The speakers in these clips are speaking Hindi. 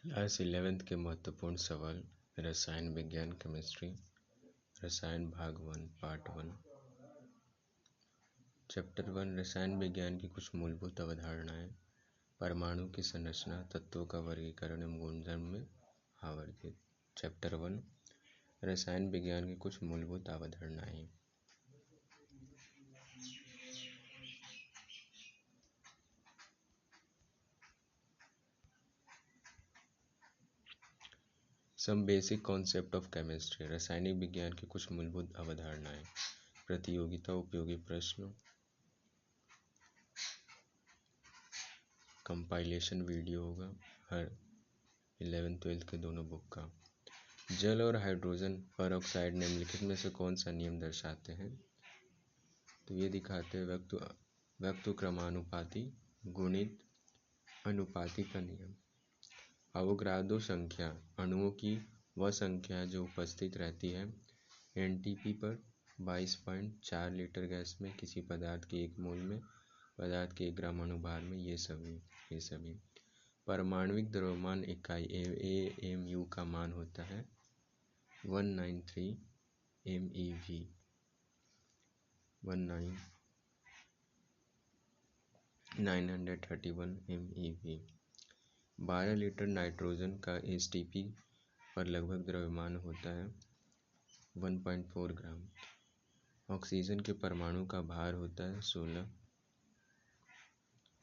क्लास 11th के महत्वपूर्ण सवाल। रसायन विज्ञान केमिस्ट्री, रसायन भाग 1 पार्ट 1। चैप्टर 1 रसायन विज्ञान की कुछ मूलभूत अवधारणाएं। परमाणु की संरचना, तत्वों का वर्गीकरण एवं गुणधर्म में आवर्धित। चैप्टर 1 रसायन विज्ञान की कुछ मूलभूत अवधारणाएं। Some basic concept of chemistry. रासायनिक विज्ञान की कुछ मूलभूत अवधारणाएं। प्रतियोगिता उपयोगी प्रश्न, कंपाइलेशन वीडियो होगा हर 11th-12th के दोनों बुक का। जल और हाइड्रोजन परऑक्साइड निम्नलिखित में से कौन सा नियम दर्शाते हैं? तो ये दिखाते हैं वक्तु क्रमानुपाती गुणित अनुपाती का नियम। अवोगाद्रो संख्या अणुओं की वह संख्या है जो उपस्थित रहती है एनटीपी पर 22.4 लीटर गैस में किसी पदार्थ के 1 मोल में, पदार्थ के 1 ग्राम अणुभार में। ये सभी परमाणविक द्रव्यमान इकाई AMU का मान होता है 193 MeV। 931 MeV। 12 लीटर नाइट्रोजन का एसटीपी पर लगभग द्रव्यमान होता है 1.4 ग्राम। ऑक्सीजन के परमाणु का भार होता है 16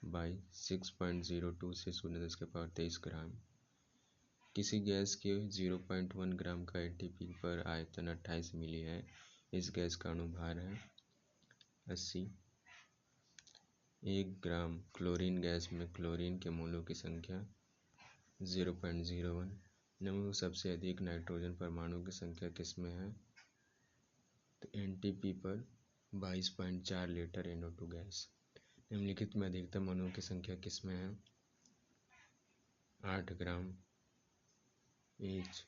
बाई 6.02 से 0.10 ग्राम। किसी गैस के 0.1 ग्राम का एटीपी पर आयतन 28 मिली है। इस गैस का अणुभार है 80। 1 ग्राम क्लोरीन गैस में क्लोरीन के मोलों की संख्या 0.01। निम्न सबसे अधिक नाइट्रोजन परमाणु की संख्या किसमें है? तो एनटीपी पर 22.4 लीटर NO2 गैस। निम्नलिखित में अधिकतम अणुओं की संख्या किसमें है? 8 ग्राम ईच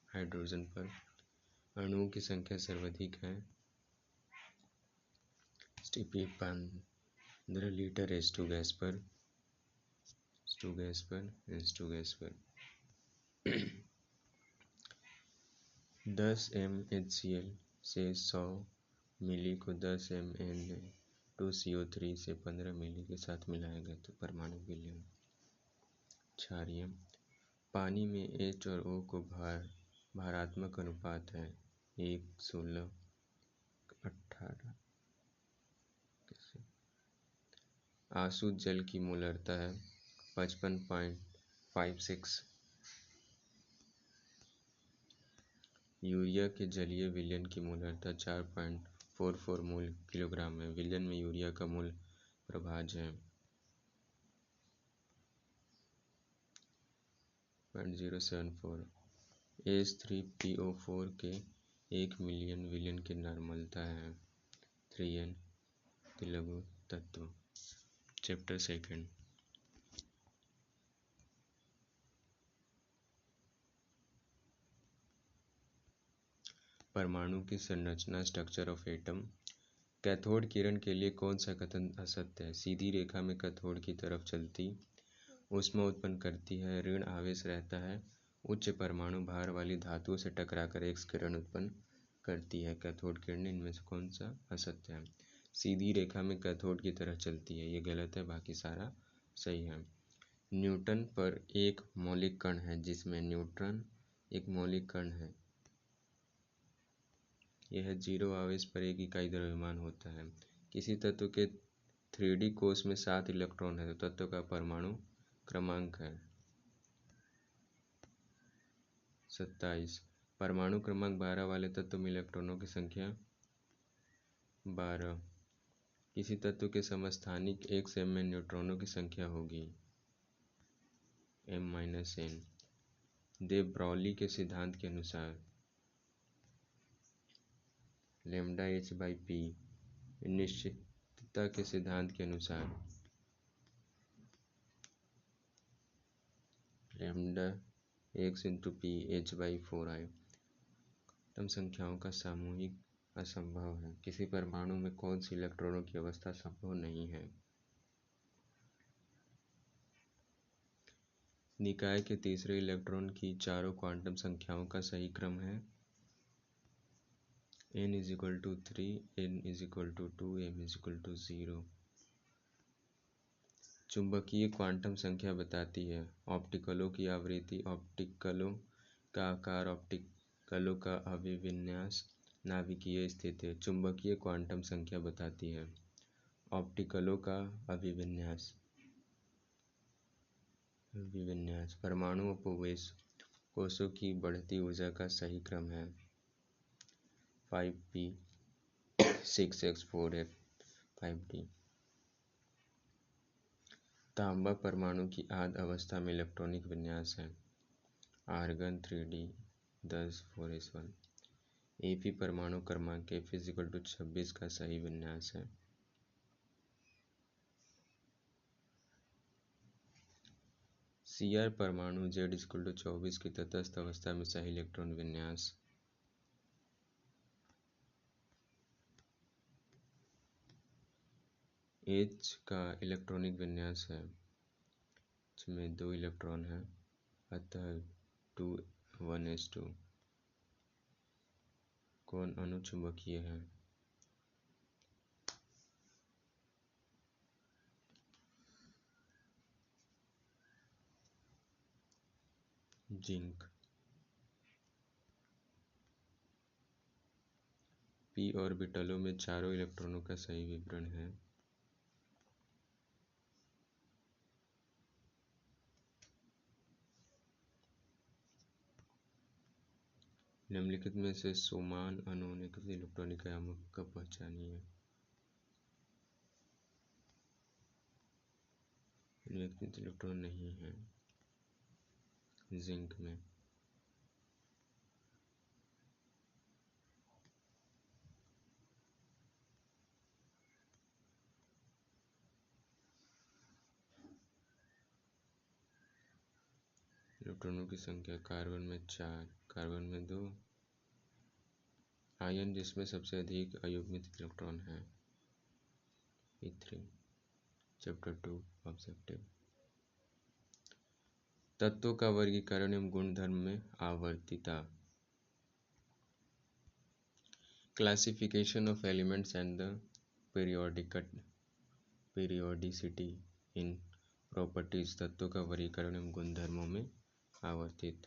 हाइड्रोजन पर। अणुओं की संख्या सर्वाधिक है एसटीपी 15 लीटर H2 गैस पर। 10 mHCl से 100 मिली को 10 MnO2CO3 से 15 मिली के साथ मिलाया गया तो परमाणु विलयन। क्षारीय पानी में H और O को भारात्मक अनुपात है 1:16:18। आसुत जल की मोलरता है 55.56। यूरिया के जलीय विलयन की मोलरता 4.44 मोल किलोग्राम है। विलयन में यूरिया का मोल प्रभाज है 0.074। H3PO4 के 1 मिलियन विलयन की नॉर्मलता है 3N। लघु तत्व। चैप्टर 2 परमाणु की संरचना, स्ट्रक्चर ऑफ एटम। कैथोड किरण के लिए कौन सा कथन असत्य है? सीधी रेखा में कैथोड की तरफ चलती ऊष्मा उत्पन्न करती है, ऋण आवेश रहता है, उच्च परमाणु भार वाली धातुओं से टकराकर एक्स किरण उत्पन्न करती है। कैथोड किरणें इनमें से कौन सा असत्य है? सीधी रेखा में कैथोड की तरह चलती है, ये गलत है, बाकी सारा सही है। न्यूटन पर एक मौलिक कण है जिसमें न्यूट्रॉन एक मौलिक कण है। यह 0 आवेश पर 1 इकाई द्रव्यमान होता है। किसी तत्व के 3D कोश में 7 इलेक्ट्रॉन है तो तत्व का परमाणु क्रमांक है 27। परमाणु क्रमांक 12 वाले तत्व में इलेक्ट्रॉनों की संख्या 12। किसी तत्व के समस्थानिक एक m में न्यूट्रॉनों की संख्या होगी m-n। दे ब्रॉली के सिद्धांत के अनुसार λh/p। निश्चितता के सिद्धांत के अनुसार λ(x)p h/4i। तम संख्याओं का सामूहिक असंभव है। किसी परमाणु में कौन सी इलेक्ट्रॉनों की अवस्था संभव नहीं है? निकाय के तीसरे इलेक्ट्रॉन की चारों क्वांटम संख्याओं का सही क्रम है n = 3, n = 2, m = 0। चुंबकीय क्वांटम संख्या बताती है ऑप्टिकलों की आवृत्ति, ऑप्टिकलों का आकार, ऑप्टिकलों का अभिविन्यास, नाभिकीय स्थिति। चुंबकीय क्वांटम संख्या बताती है ऑप्टिकलों का अभिविन्यास, परमाणु उपवेश, कोशों की बढ़ती ऊर्जा का सही क्रम है 5p 6s 4f 5d। तांबा परमाणु की आद्य अवस्था में इलेक्ट्रॉनिक विन्यास है आर्गन 3d 10 4s1। Fe परमाणु क्रमांक F = 26 का सही विन्यास है। Cr परमाणु Z = 24 की तटस्थ अवस्था में सही इलेक्ट्रॉन विन्यास। H का इलेक्ट्रॉनिक विन्यास है, इसमें 2 इलेक्ट्रॉन हैं, अतः 2 1s2। कौन अनुचुंबकीय है? जिंक। p ऑर्बिटलों में चारों इलेक्ट्रॉनों का सही विवरण है निम्नलिखित में से समान अणुनिकृत इलेक्ट्रॉनिक आयामों का पहचानिए। निम्नलिखित इलेक्ट्रॉन नहीं है जिंक में। इलेक्ट्रॉनों की संख्या कार्बन में 4, कार्बन में 2। आयन जिसमें सबसे अधिक अयुग्मित इलेक्ट्रॉन है E3। Chapter 2 objective. तत्वों का वर्गीकरण एवं गुणधर्म में आवर्तीता। Classification of elements and the periodicity in properties. तत्वों का वर्गीकरण एवं गुणधर्मों में आवर्तित।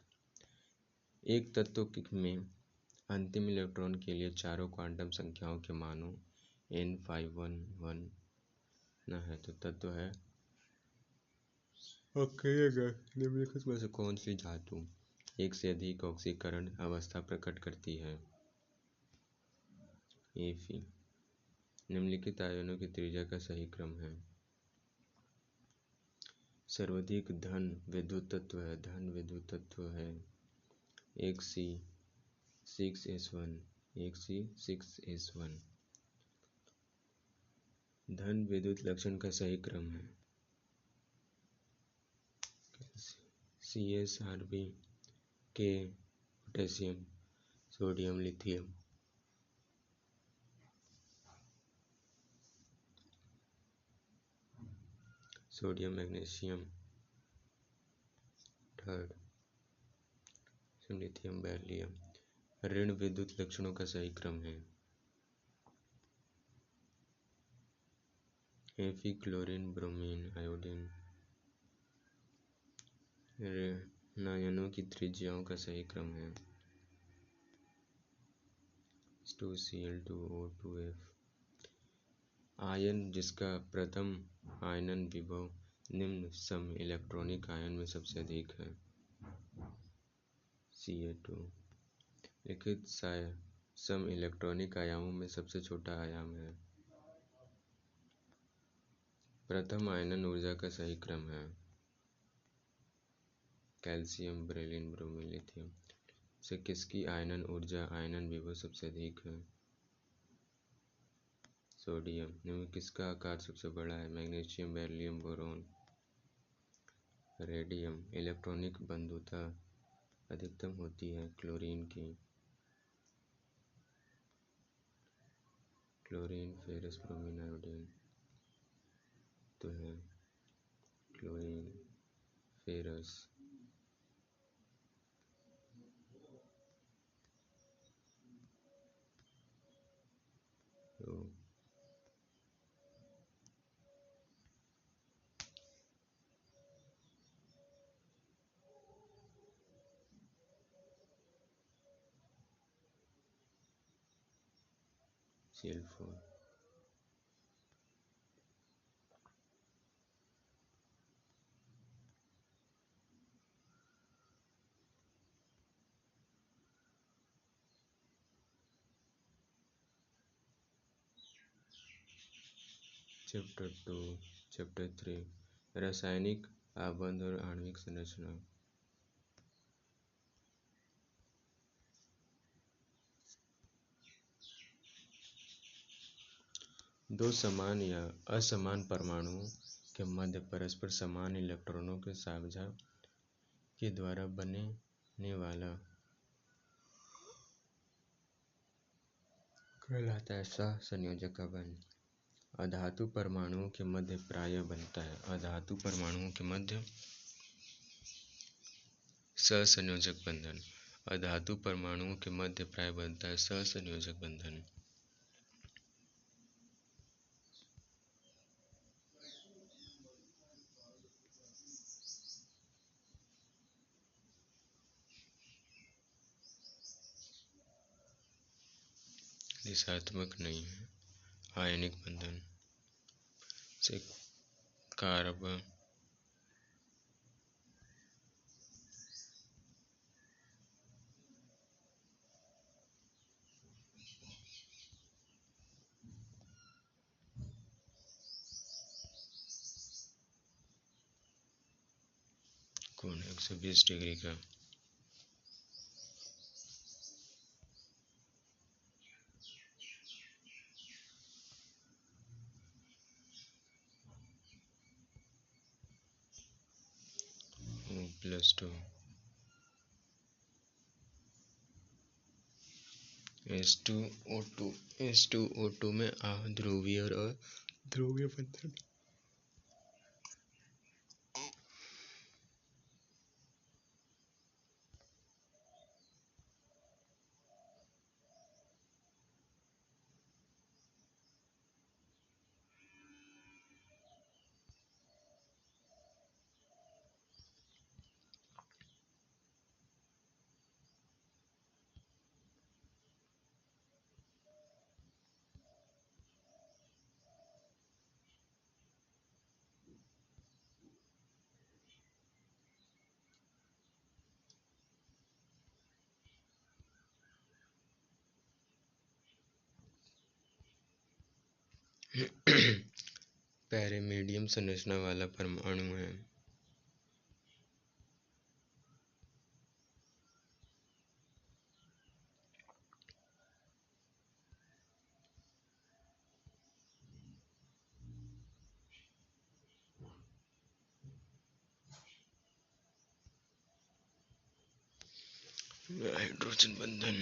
एक तत्व में अंतिम इलेक्ट्रॉन के लिए चारों क्वांटम संख्याओं के मानों n 5 1 1 न है तो तत्व है निम्नलिखित में से कौन सी धातु एक से अधिक ऑक्सीकरण अवस्था प्रकट करती है? Fe। निम्नलिखित आयनों की त्रिज्या का सही क्रम है। सर्वाधिक धन विद्युत तत्व है, Xc6s1 Xc6s1। धन विद्युत लक्षण का सही क्रम है CsRb K potassium sodium lithium. Sodium magnesium third, lithium beryllium. ऋण विद्युत लक्षणों का सही क्रम है Fe क्लोरीन ब्रोमीन आयोडीन। ऋणायनों की त्रिज्याओं का सही क्रम है 2Cl2O2f। आयन जिसका प्रथम आयनन विभव निम्न सम इलेक्ट्रॉनिक आयन में सबसे अधिक है Ca2। लिखित सम इलेक्ट्रॉनिक आयामों में सबसे छोटा आयाम है। प्रथम आयनन ऊर्जा का सही क्रम है कैल्शियम बेरिलियम ब्रोमीन लिथियम। से किसकी आयनन ऊर्जा आयनन विभव सबसे अधिक है? सोडियम। निम्न किसका आकार सबसे बड़ा है? Magnesium beryllium boron. Radium. Electronic बंधुता अधिकतम होती है क्लोरीन की। क्लोरीन फेरस ब्रोमीन आयोडीन तो है क्लोरीन फेरस तो CL4। चैप्टर 3 रासायनिक आबंध और आणविक संरचना। दो समान या असमान परमाणुओं के मध्य परस्पर समान इलेक्ट्रॉनों के साझा के द्वारा बनने वाला कहलाता है सहसंयोजक का बंध। अधातु परमाणुओं के मध्य प्रायः बनता है। अधातु परमाणुओं के मध्य सहसंयोजक बंधन। अधातु परमाणुओं के मध्य प्रायः बनता है सहसंयोजक बंधन। दिशात्मक नहीं है। आयनिक बंधन से कार्बन कोण 120 डिग्री का। O+2 H2O2 में ध्रुवीय और अध्रुवीय बंधन। पैरेमिडियम संरचना वाला परमाणु है। हाइड्रोजन बंधन।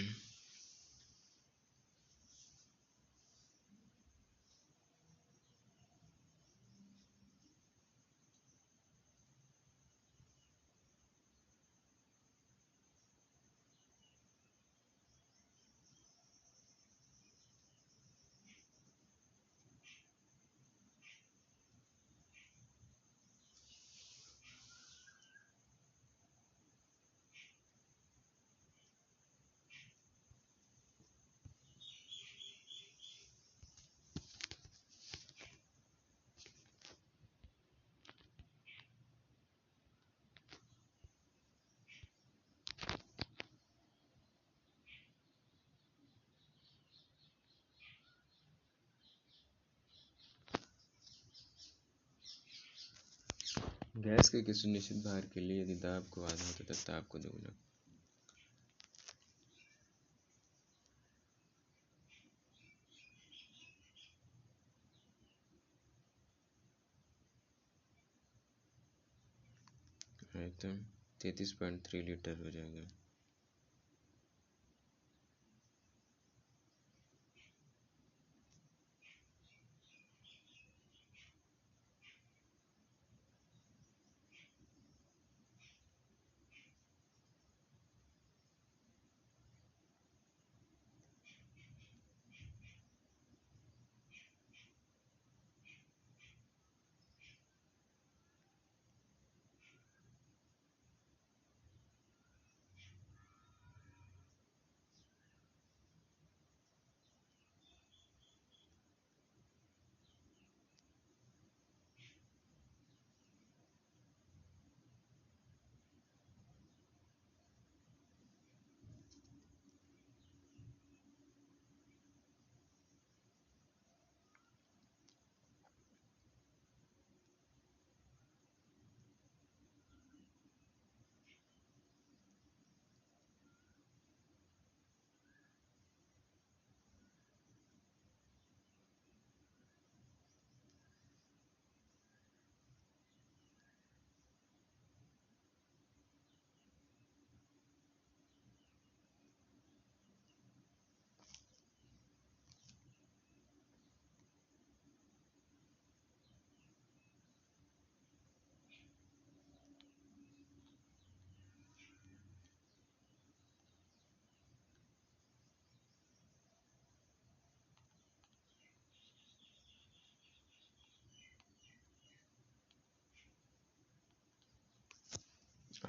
गैस के किसी निश्चित भार के लिए यदि दाब को आधा हो तब ताप को दोगुना। आयतन 33.3 लीटर हो जाएगा।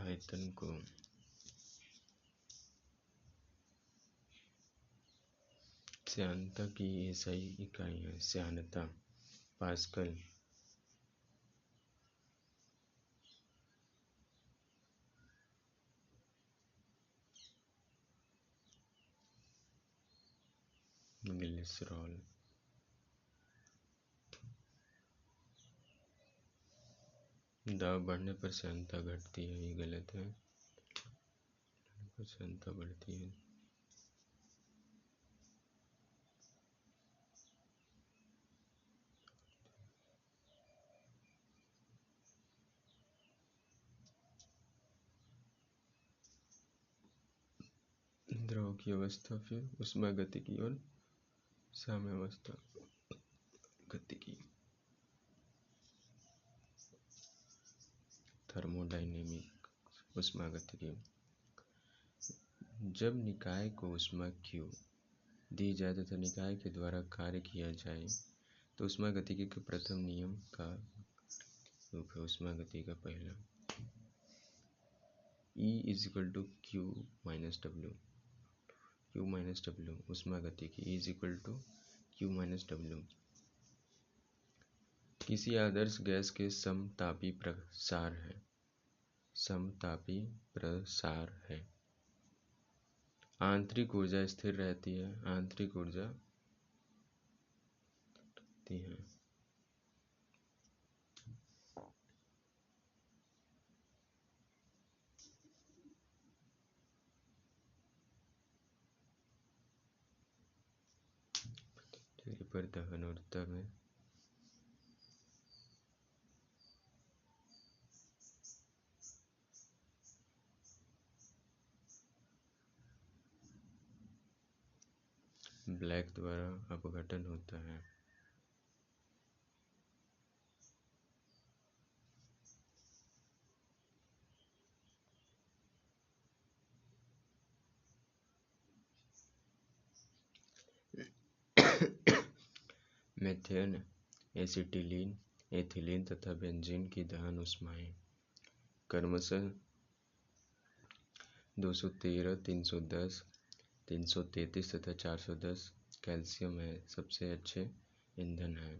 आयतन को श्यानता की एसआई इकाई है श्यानता पास्कल। ग्लिसरॉल दाब बढ़ने पर श्यानता घटती है, ये गलत है, श्यानता बढ़ती है। द्रव की अवस्था फिर ऊष्मागतिकी और साम्यावस्था गतिकी। थर्मोडायनेमिक ऊष्मागतिकी। जब निकाय को ऊष्मा Q दी जाए तथा निकाय के द्वारा कार्य किया जाए तो ऊष्मागतिकी के प्रथम नियम का रूप है। ऊष्मागतिकी का पहला E = Q - W। Q - W ऊष्मागतिकी E = Q - W। किसी आदर्श गैस के समतापी प्रसार है, समतापी प्रसार है। आंतरिक ऊर्जा स्थिर रहती है, आंतरिक ऊर्जा रहती है। पर दहन ऊर्जा में ब्लैक द्वारा अपघटन होता है। मेथेन, एसिटिलीन, एथिलीन तथा बेंजीन की दहन ऊष्माएं क्रमशः 213, 310, 333 तथा 410 कैल्शियम है सबसे अच्छे ईंधन है।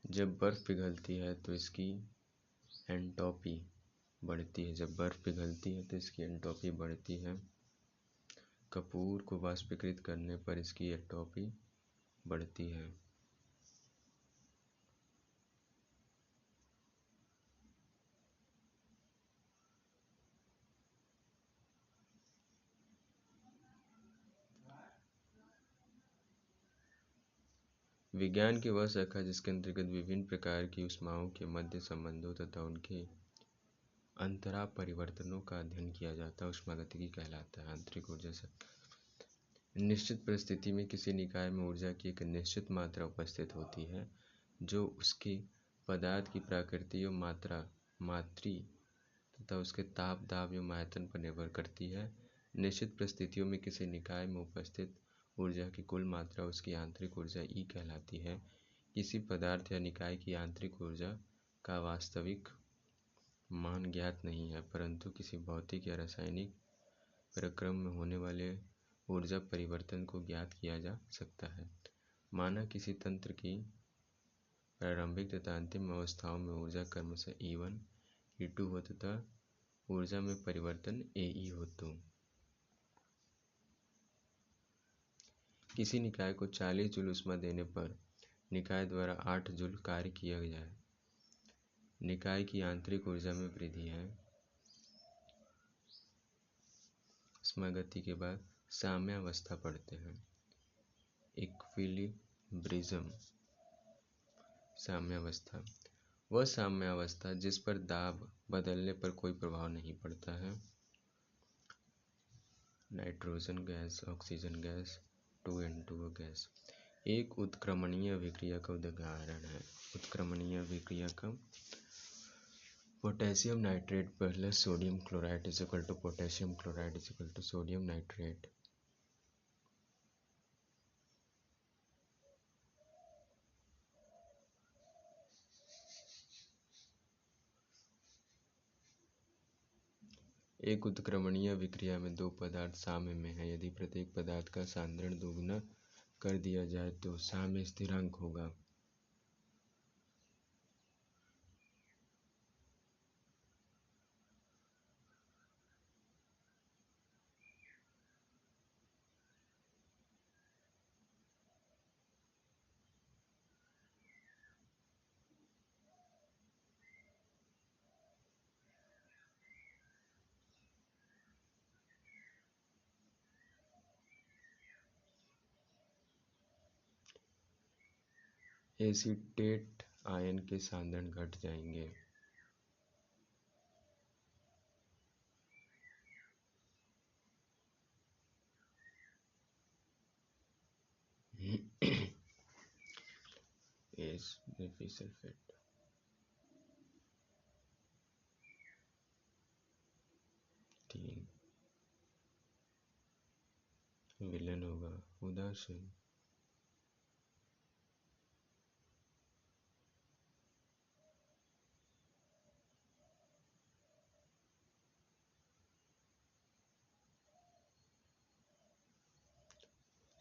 जब बर्फ पिघलती है तो इसकी एंट्रोपी बढ़ती है। जब बर्फ पिघलती है तो इसकी एंट्रोपी बढ़ती है। कपूर को वाष्पीकृत करने पर इसकी एंट्रोपी बढ़ती है। विज्ञान की वह शाखा जिसके अंतर्गत विभिन्न प्रकार की ऊष्माओं के मध्य संबंधों तथा उनके अंतरा परिवर्तनों का अध्ययन किया जाता है ऊष्मागतिकी कहलाता है। आंतरिक ऊर्जा से निश्चित परिस्थिति में किसी निकाय में ऊर्जा की एक निश्चित मात्रा उपस्थित होती है जो उसके पदार्थ की प्रकृति एवं मात्री तथा उसके ताप दाब एवं आयतन पर निर्भर करती है। निश्चित परिस्थितियों में किसी निकाय में उपस्थित ऊर्जा की कुल मात्रा उसकी आंतरिक ऊर्जा E कहलाती है। किसी पदार्थ या निकाय की आंतरिक ऊर्जा का वास्तविक मान ज्ञात नहीं है, परंतु किसी भौतिक या रासायनिक प्रक्रम में होने वाले ऊर्जा परिवर्तन को ज्ञात किया जा सकता है। माना किसी तंत्र की प्रारंभिक तथा अंतिम अवस्थाओं में ऊर्जा क्रमशः E1, E2 हो तथा ऊर्जा में परिवर्तन AE हो तो किसी निकाय को 40 जूल ऊष्मा देने पर निकाय द्वारा 8 जूल कार्य किया जाए। निकाय की आंतरिक ऊर्जा में वृद्धि है। ऊष्मागति के बाद साम्यावस्था पढ़ते हैं। इक्विलिब्रिज्म साम्यावस्था वह साम्यावस्था जिस पर दाब बदलने पर कोई प्रभाव नहीं पड़ता है। Nitrogen gas, oxygen gas, 2N2O gas एक उत्क्रमणीय अभिक्रिया का उदाहरण है। उत्क्रमणीय अभिक्रिया का potassium nitrate plus sodium chloride is equal to potassium chloride is equal to sodium nitrate. एक उत्क्रमणीय विक्रिया में दो पदार्थ साम्य में हैं। यदि प्रत्येक पदार्थ का सांद्रण दोगुना कर दिया जाए तो साम्य स्थिरांक होगा। एसीटेट आयन के सांद्रण घट जाएंगे। एस सल्फेट तीन विलन होगा उदासीन।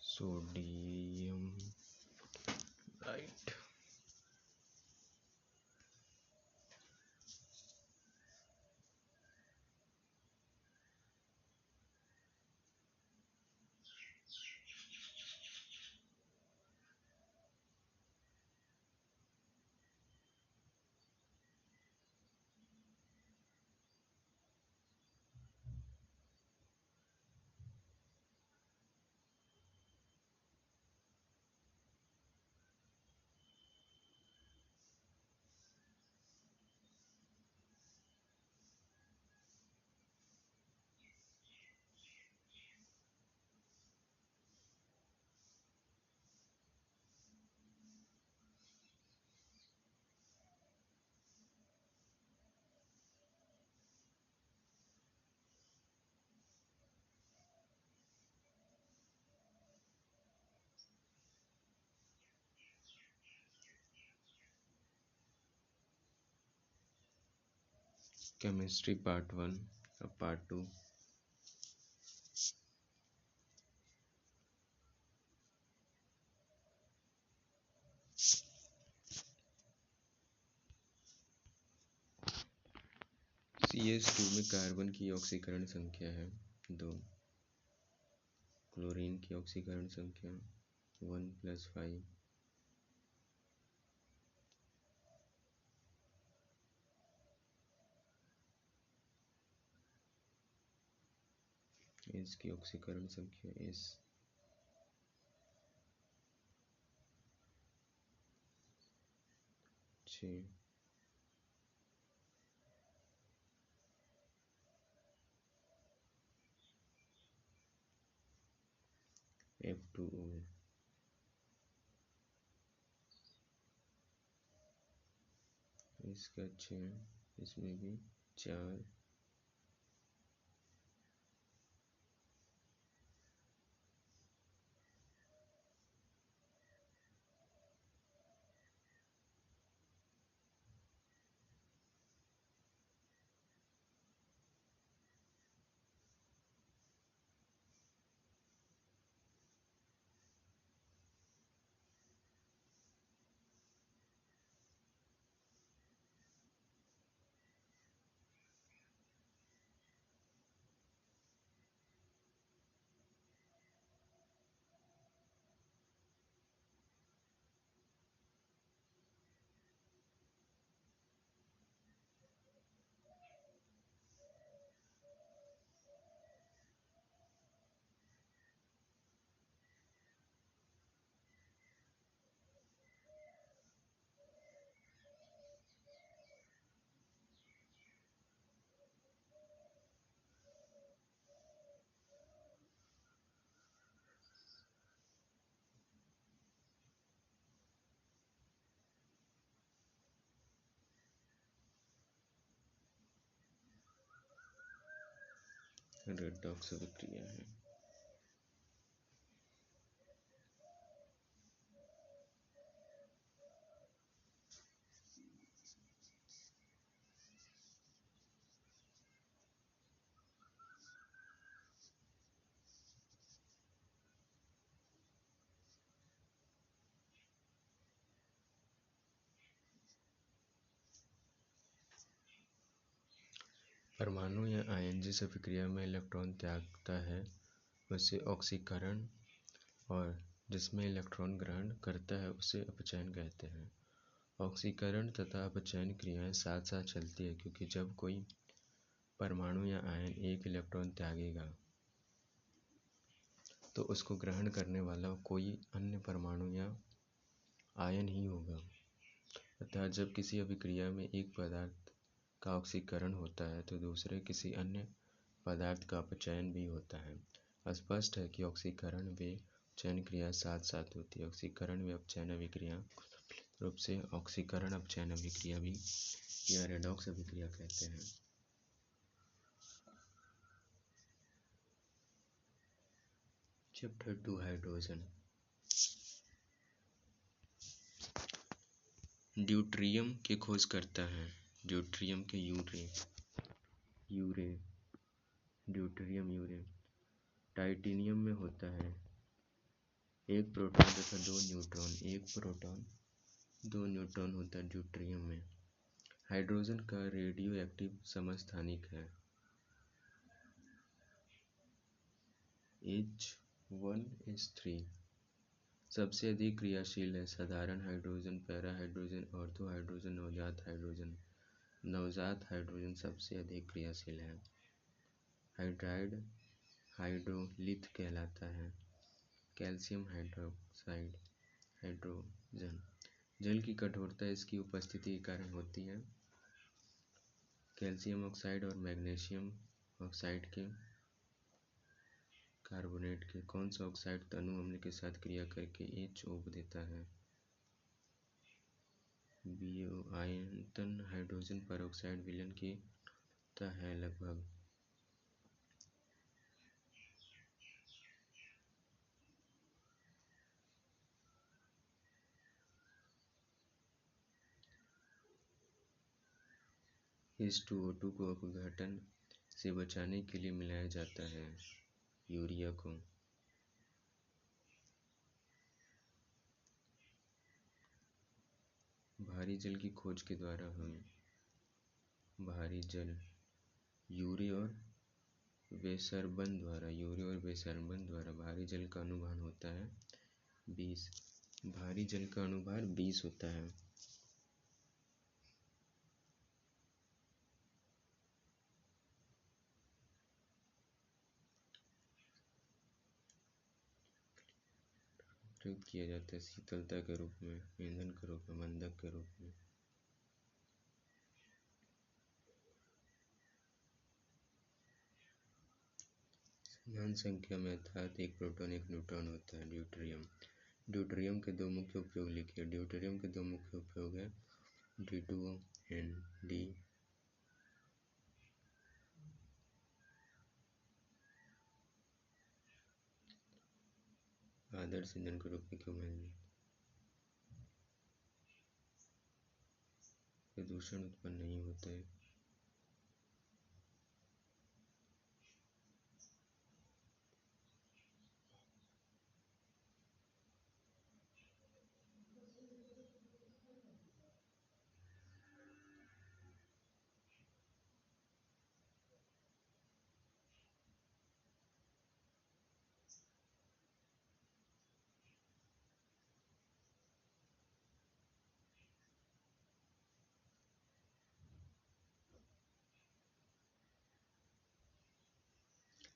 Sodium right. केमिस्ट्री पार्ट 1 अब पार्ट 2। CH2 में कार्बन की ऑक्सीकरण संख्या है 2। क्लोरीन की ऑक्सीकरण संख्या 1 + 5। इसकी ऑक्सीकरण संख्या S 6। F2O इसका 6, इसमें भी 4। रेडॉक्स अभिक्रिया है। परमाणु या आयन जिस अभिक्रिया में इलेक्ट्रॉन त्यागता है उसे ऑक्सीकरण, और जिसमें इलेक्ट्रॉन ग्रहण करता है उसे अपचयन कहते हैं। ऑक्सीकरण तथा अपचयन क्रियाएं साथ साथ चलती है, क्योंकि जब कोई परमाणु या आयन एक इलेक्ट्रॉन त्यागेगा तो उसको ग्रहण करने वाला कोई अन्य परमाणु या आयन ही होगा। अतः जब किसी अभिक्रिया में एक पदार्थ का ऑक्सीकरण होता है तो दूसरे किसी अन्य पदार्थ का अपचयन भी होता है। स्पष्ट है कि ऑक्सीकरण व अपचयन क्रिया साथ साथ होती है। ऑक्सीकरण व अपचयन अभिक्रिया रूप से ऑक्सीकरण अपचयन अभिक्रिया भी या रेडॉक्स अभिक्रिया कहते हैं। Chapter 2 hydrogen. ड्यूटेरियम की खोज करता है। ड्यूटेरियम के यूरे ड्यूटेरियम यूरे टाइटेनियम में होता है। एक प्रोटॉन तथा दो न्यूट्रॉन होता है ड्यूटेरियम में। हाइड्रोजन का रेडियो एक्टिव समस्थानिक है H1S3। सबसे अधिक क्रियाशील है साधारण hydrogen, para hydrogen, ortho hydrogen, नवजात हाइड्रोजन। नवजात हाइड्रोजन सबसे अधिक क्रियाशील है। हाइड्राइड हाइड्रोलिथ कहलाता है। Calcium hydroxide hydrogen. जल की कठोरता इसकी उपस्थिति के कारण होती है। कैल्शियम ऑक्साइड और मैग्नीशियम ऑक्साइड के कार्बोनेट के कौन सा ऑक्साइड तनु अम्ल के साथ क्रिया करके HO देता है? आयतन हाइड्रोजन परऑक्साइड विलयन की है लगभग। H2O2 को अपघटन से बचाने के लिए मिलाया जाता है यूरिया को। भारी जल की खोज के द्वारा हम भारी जल यूरे और वेसर्बन द्वारा भारी जल का अनुभार होता है 20। भारी जल का अनुभार 20 होता है। प्रयुक्त किया जाता है शीतलता के रूप में, ईंधन के रूप में, मंदक के रूप में। समान संख्या में अर्थात एक प्रोटॉन एक न्यूट्रॉन होता है ड्यूटेरियम। ड्यूटेरियम के दो मुख्य उपयोग लिखिए। ड्यूटेरियम के दो मुख्य उपयोग है D2O and D। आदर्श ईंधन के रूप में क्यों प्रदूषण उत्पन्न नहीं होता है।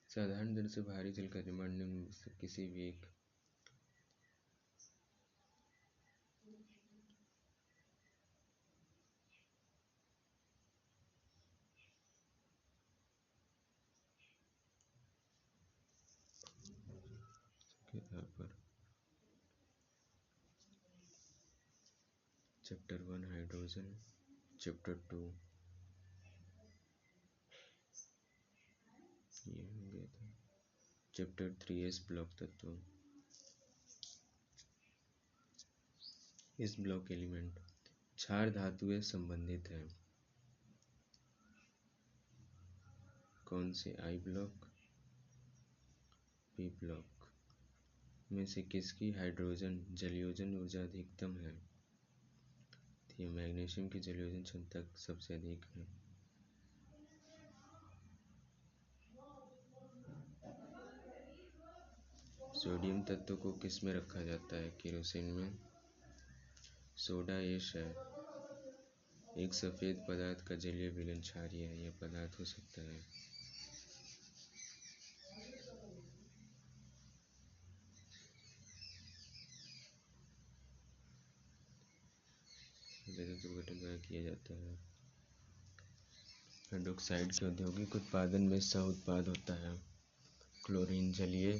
साधारण जल से भारी जल का निर्माण निम्न में से किसी भी एक के आधार पर। Chapter 1 hydrogen. चैप्टर 2 ये हो गया था। चैप्टर 3 एस ब्लॉक तत्व। इस ब्लॉक एलिमेंट क्षार धातुएं संबंधित है। कौन से? I ब्लॉक, P ब्लॉक में से किसकी हाइड्रोजन जलयोजन ऊर्जा अधिकतम है? तो मैग्नीशियम की जलयोजन क्षमता सबसे अधिक है। सोडियम तत्व को किस में रखा जाता है? केरोसिन में। सोडा ऐश है एक सफ़ेद पदार्थ का जलीय विलयन क्षारीय है। यह पदार्थ हो सकता है विद्युत अपघटन द्वारा किया जाता है। हाइड्रोक्साइड के औद्योगिक उत्पादन में सह उत्पाद होता है क्लोरीन जलीय।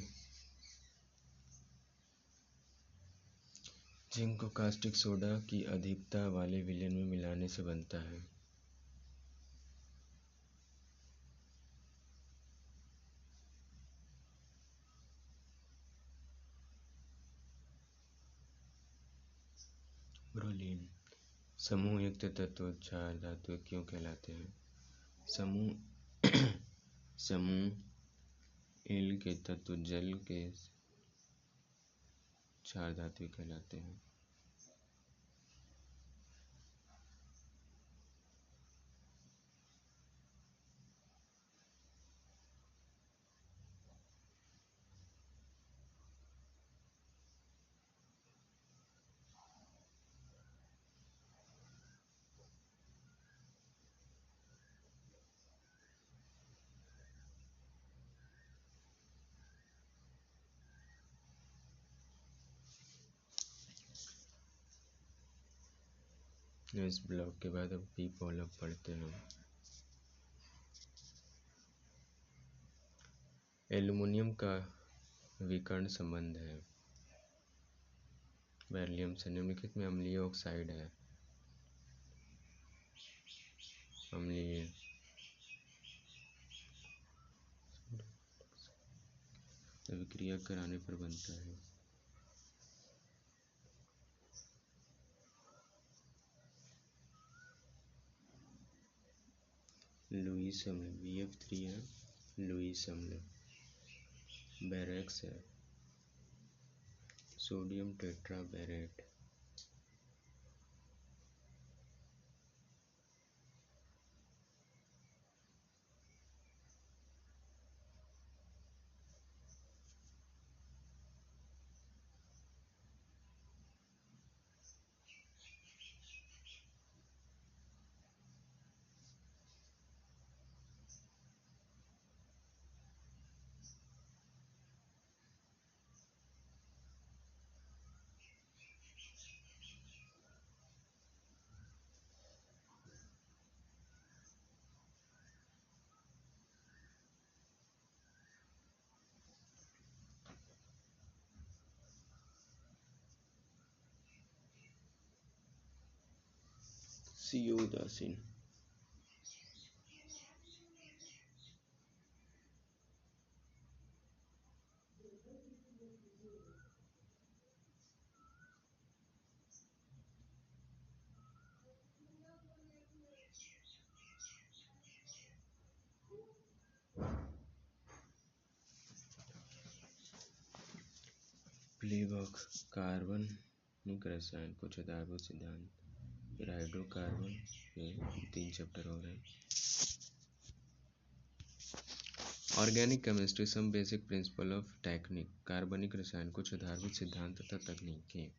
जिंक को कास्टिक सोडा की अधिकता वाले विलयन में मिलाने से बनता है। ब्रोलीन। समूह युक्त तत्व क्षार धातु क्यों कहलाते हैं? समूह एल के तत्व जल के क्षार धातु कहलाते हैं। इस ब्लॉक के बाद अब पी पॉलक पढ़ते हैं। एल्युमिनियम का विकर्ण संबंध है बेरिलियम से। निम्नलिखित में अम्लीय ऑक्साइड है। अम्लीय अभिक्रिया कराने पर बनता है। लुईस अम्ल BF3 है। लुईस अम्ल बेरेक्स है। सोडियम टेट्राबेरेट। CO उदासीन। प्लेबॉक कार्बनिक रसायन कुछ आधारभूत सिद्धांत। फिर हाइड्रोकार्बन के 3 चैप्टर और हैं। Organic chemistry some basic principle of technique. कार्बनिक रसायन कुछ आधारभूत सिद्धांत तथा तकनीकें।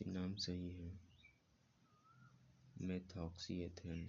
नाम सही है। मेथॉक्सीएथेन।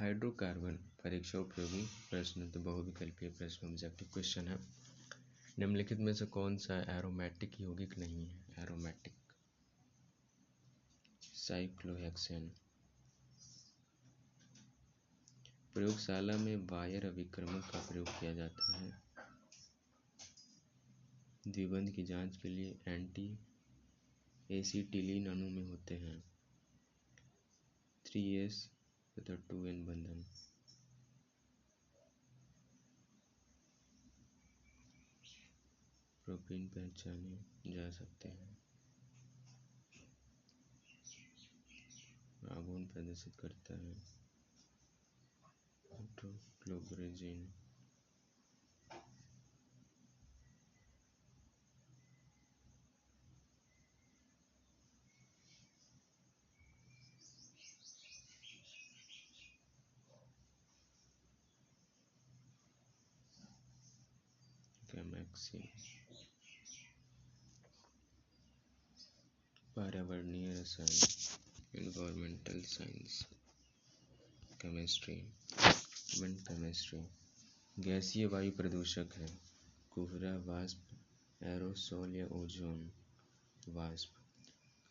हाइड्रोकार्बन परीक्षा उपयोगी प्रश्न, तो बहुविकल्पीय प्रश्न, ऑब्जेक्टिव क्वेश्चन है। निम्नलिखित में से कौन सा एरोमेटिक यौगिक नहीं है? Aromatic, cyclohexane. प्रयोगशाला में बायर अभिक्रमक का प्रयोग किया जाता है द्विबंध की जांच के लिए। एंटी एसिटिलीन अणु में होते हैं 3S तथा 2N बंधन। प्रोपीन पहचाने जा सकते हैं। आगोन प्रदर्शित करता है हाइड्रोक्लोरोजेन। कैमेक्सिन। पर्यावरणीय रसायन, environmental science, chemistry, wind chemistry. गैसीय वायु प्रदूषक है कोहरा, वाष्प, एरोसोल या ओजोन वाष्प।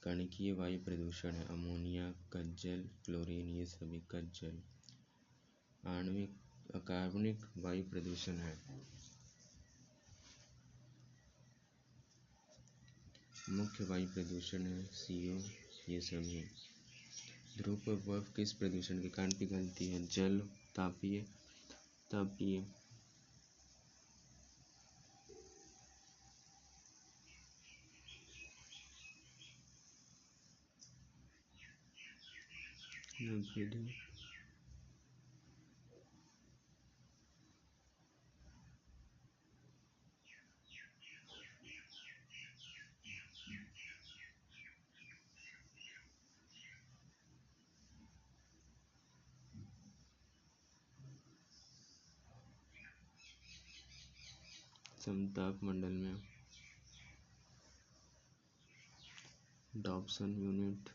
कणिकीय वायु प्रदूषण है अमोनिया, कज्जल, क्लोरीन, ये सभी कज्जल। आणविक अकार्बनिक वायु प्रदूषण है मुख्य वायु प्रदूषण है CO, ये सभी। ध्रुव पर बर्फ किस प्रदूषण के कारण पिघलती है? जल, तापीय, तापीय। समताप मंडल में डॉप्सन यूनिट।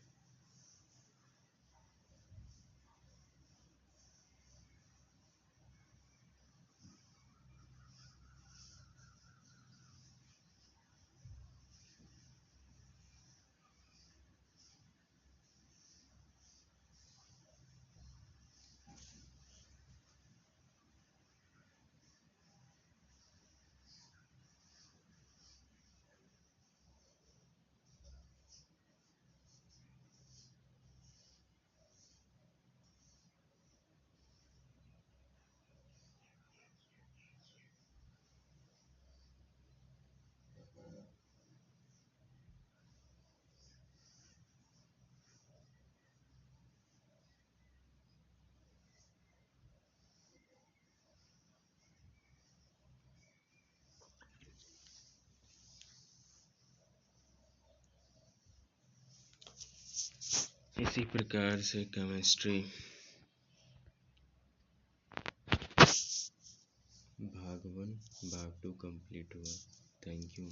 इसी प्रकार से केमिस्ट्री भाग 1 भाग 2 कंप्लीट हुआ। Thank you.